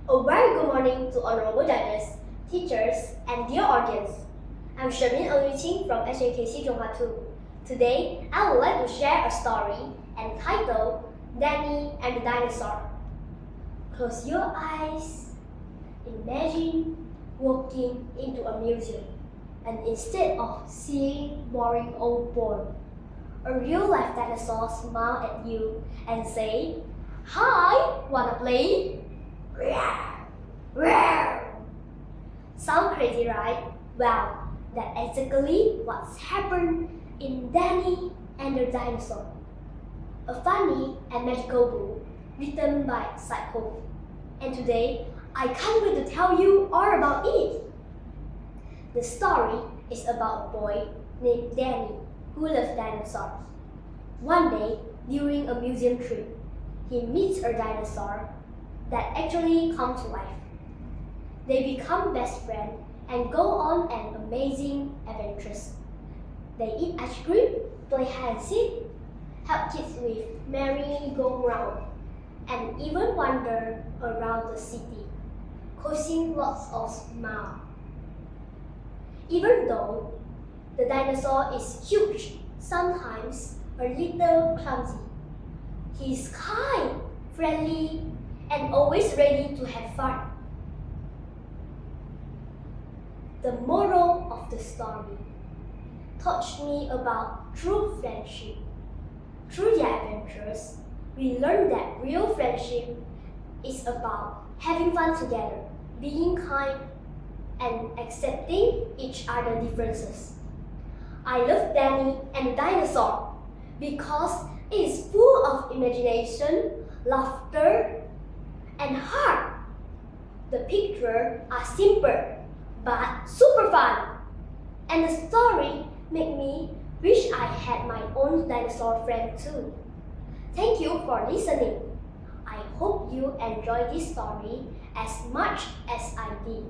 A very good morning to honorable judges, teachers, and dear audience. I'm Shermin Euyuqing from SJKC Zhonghua 2. Today, I would like to share a story entitled Danny and the Dinosaur. Close your eyes. Imagine walking into a museum and instead of seeing boring old bone, a real-life dinosaur smile at you and say, "Hi, wanna play?" Rawr, rawr. Sound crazy, right? Well, that's exactly what's happened in Danny and the Dinosaur, a funny and magical book written by Psycho. And today, I can't wait to tell you all about it. The story is about a boy named Danny who loves dinosaurs. One day, during a museum trip, he meets a dinosaur that actually comes to life. They become best friends and go on an amazing adventures. They eat ice cream, play hide and seek, help kids with merry-go-round, and even wander around the city, causing lots of smiles. Even though the dinosaur is huge, sometimes a little clumsy, he is kind, friendly, and always ready to have fun. The moral of the story taught me about true friendship. Through their adventures, we learn that real friendship is about having fun together, being kind, and accepting each other's differences. I love Danny and the Dinosaur because it is full of imagination, laughter, and heart. The pictures are simple but super fun, and the story made me wish I had my own dinosaur friend too. Thank you for listening. I hope you enjoyed this story as much as I did.